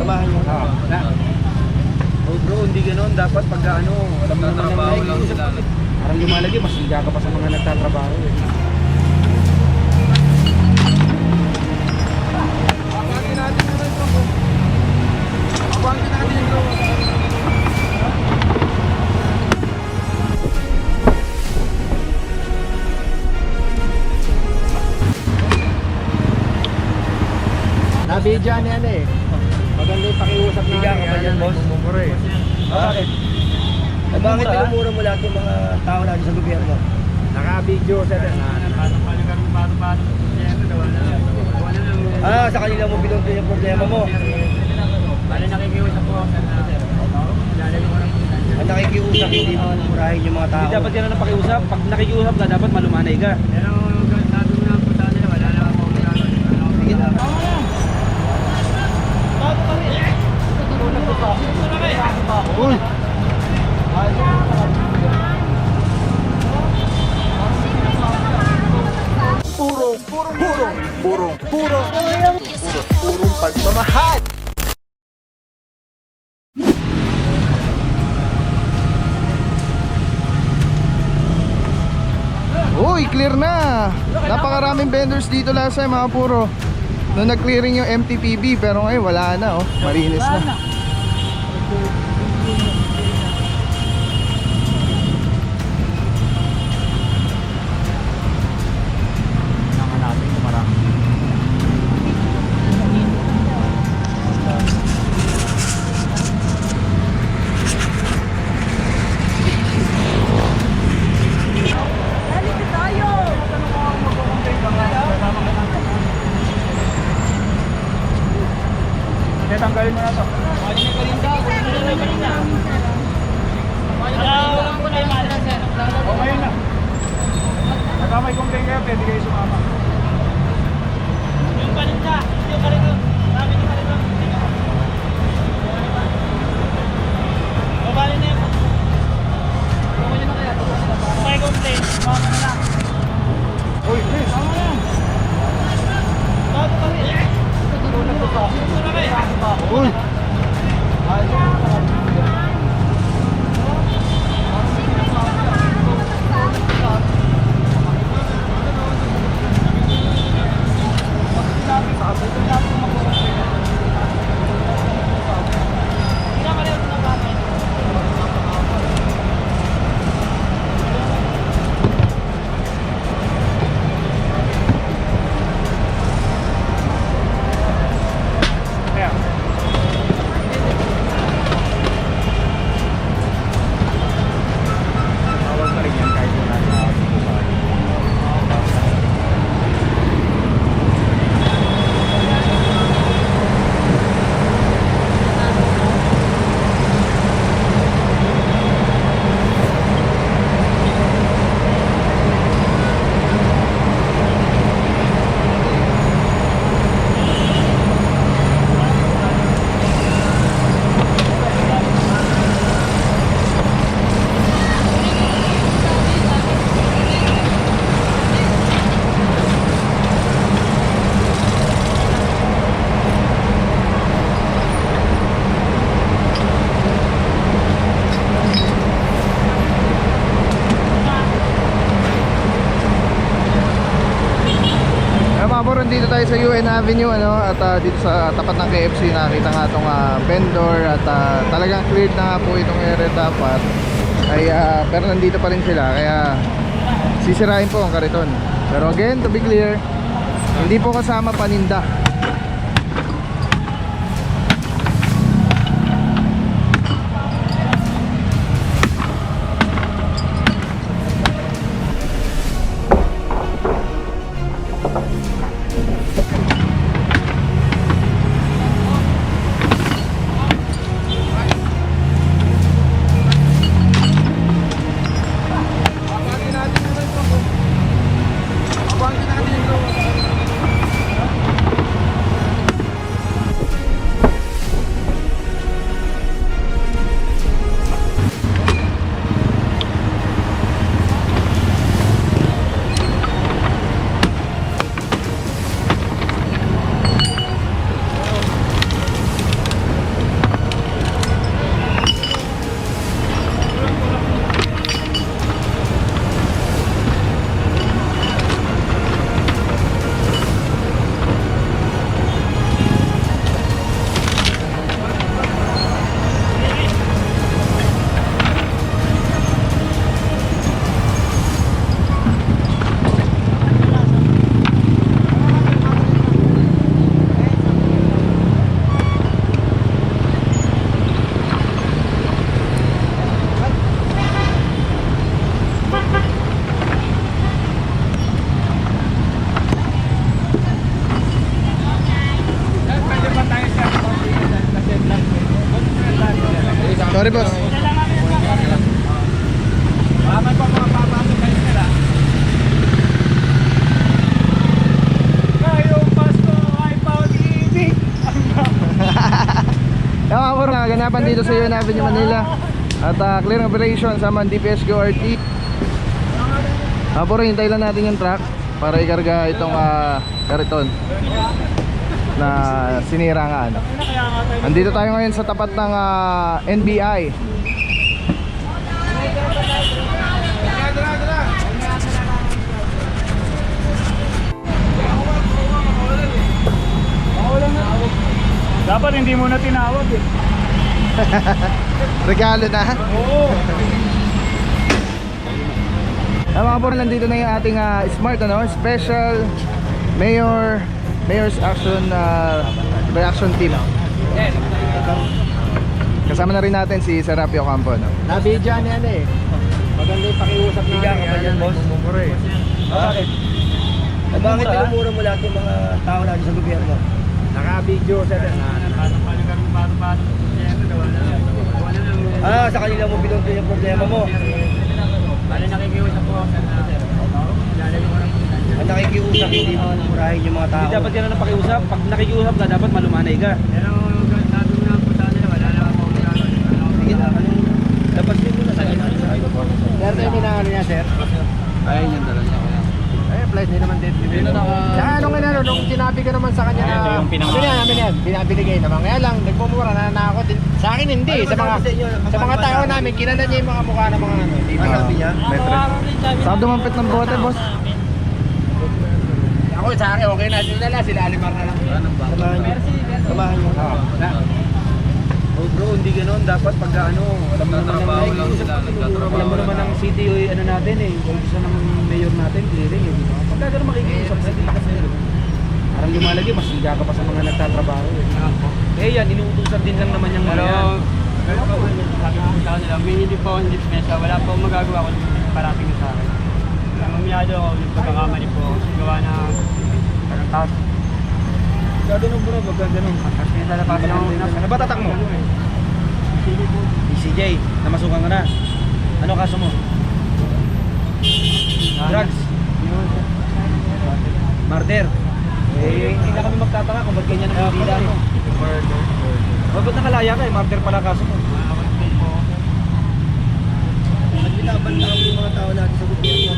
samahan nyo. Oh bro, hindi ganoon. Dapat pagka ano, alam mo naman ang naiisip. Parang lumalagi, mas higa ka pa sa mga nagtatrabaho eh. Abangin natin naman ito. Abangin natin ito. Nabidyan yan eh. Maganda yung pakiusap na. Higa ka pa dyan, boss? Mumura eh. Bakit? Bakit pinumura mo lahat ng mga tao natin sa gobyerno? Naka-video sa sa kanila mo binunto yung problema mo. Bali nakikiusap po. Ang nakikiusap, hindi mo murahin yung mga tao. Hindi dapat yan ang pakiusap. Pag nakikiusap ka, dapat malumanay ka. Pero sabi mo na po sa nila, wala na ako. Sige na. Bago kami. Uy! Purong pagmamahal. Uy, clear na. Napakaraming vendors dito last time mga puro. Nung nag-clearing yung MTPB, pero ngayon wala na oh. Malinis na. Tanggalin mo na ito. Okay na. Nakamay kong kayo, pwede kayo sumama. Yung paninda, yung karito. Sabi yung karito. Babali na yun. Okay na kaya. Okay, complain. Sumama na lang. Uy, please. Sumama na. Bago kami. Uy! Dito tayo sa UN Avenue ano, at dito sa tapat ng KFC nakita nga itong vendor at talagang cleared na nga po itong area dapat ay, pero nandito pa rin sila kaya sisirain po ang kariton. Pero again, to be clear, hindi po kasama paninda. Abangin natin ito. Abangin natin ito. Sorry boss. Maraming pa mga papasok kayo nila. Ngayong Pasko ay pag-ibig. Yung mga puro naganapan dito sa UN Avenue, Manila. At clearing operation sa DPS QRT. Puro hintay lang natin yung truck para ikarga itong kariton na sinira nga ano. Andito tayo ngayon sa tapat ng NBI. Dapat hindi mo na tinawag eh. Regalo na. Oo. Mga puro, nandito na yung ating smart special Mayor's Action Reaction Team. Kasama na rin natin si Serapio Campo, no? Nabidyan yan eh. Maganda yung pakiusap na. Bigyan ka pa dyan, boss? Mumura eh. Bakit? Bakit tinumura mo lahat yung mga tao natin sa gobyerno? Naka-video sa sa kanila mo binunto yung problema mo. Bale nakikiusap po ako sa ang nakikiusap, hindi mo murahin yung mga tao. Hindi dapat yan ang pakiusap. Pag nakikiusap ka, dapat malumanay ka. Pero sabi mo na po sa nila, wala na ako. Sige na, dapat din mo na sa akin. Sir, kayo ninahalo niya, sir? Ayun yung dala niya. Flight din naman din. Anong nga nung sinabi ka naman sa kanya na namin yan, binabinigay naman. Kaya lang, nagmumura na ako din. Sa akin hindi, sa mga tao namin, kinanan niya yung mga mukha ng mga ano. Sabi niya? Saka dumampit ng bote, boss. Ako sa akin, okay na. Sila na, sila Alimar na lang. Samahan niyo. Oh bro, hindi ganoon. Dapat pagka ano, alam mo naman ang city, ano natin eh. Gusto ng mayor natin, clearing eh. Pagka ganoon makikiusap sa city kasi parang lumalagi, mas higa ka pa sa mga nagtatrabaho eh. Eh yan, inuutusan din lang naman yung mga yan. Pero sabi ko sa kanila, may hindi po hindi mesa, wala po magagawa kung parating sa akin. Mamiyado ako, yung pagkakamali po ako, gawa na parang taas. Ganoon bro, wag ganoon. Kasi nalapasan ako. Ano ba tatak mo? ECJ, namasukan ka na. Ano kaso mo? Drugs? Murder? Eh, hindi na kami magtataka kung ba't ganyan ang pila mo. Murder. Ba't nakalaya ka eh? Murder pala kaso mo. Ba't binaban na yung mga tao natin sa gobyerno?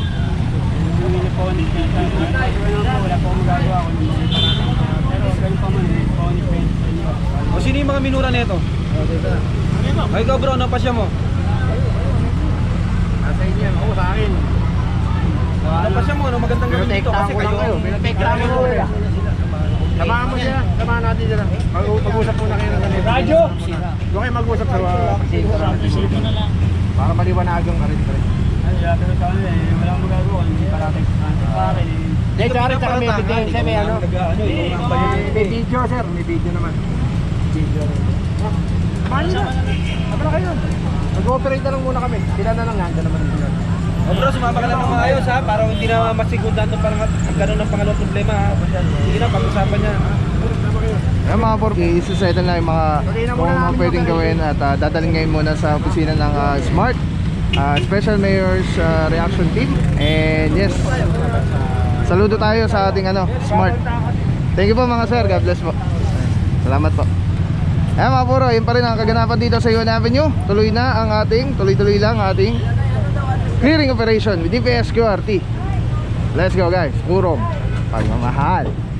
Hindi po hindi mesa. Wala po magagawa kung hindi parating. Pero ganun pa man, po hindi mesa. O sino yung mga minura nito? Ay ikaw bro, ano pa siya mo? Nasa inyo yan, ako sa akin. Ano pa siya mo? Ano magandang gawin dito? Kasi kayo. Pinotektahan ko sila. Samahan mo sila. Samahan natin sila. Mag-usap muna kayo ng ganito. Radyo! Doon kayo mag-usap sa Dito na lang. para maliwanagan ka rin. Ay, pero sa akin eh, wala akong magagawa. Hindi parating sa akin eh. Hindi, sa akin may ebidensya, may ano. May video sir, may video naman. Video. Samahan nyo na. Samahan na kayo. Mag-ooperate na lang muna kami. Sila na lang handa naman sila. O bro, sumama ka lang ng maayos ha, para hindi na masigundan itong pagkaroon ng pangalawang problema ha. Sige na, pag-usapan niya. Ayan mga porky, isusettle na yung mga kung mga pwedeng gawin at dadalhin ngayon muna sa opisina ng Smart Special Mayor's Reaction Team. And yes, saludo tayo sa ating Smart. Thank you po mga sir, God bless po. Salamat po. Ayan mga puro, yun pa rin ang kaganapan dito sa UN Avenue. Tuloy na ang ating, tuloy-tuloy lang ating clearing operation with DPS QRT. Let's go guys, puro pagmamahal.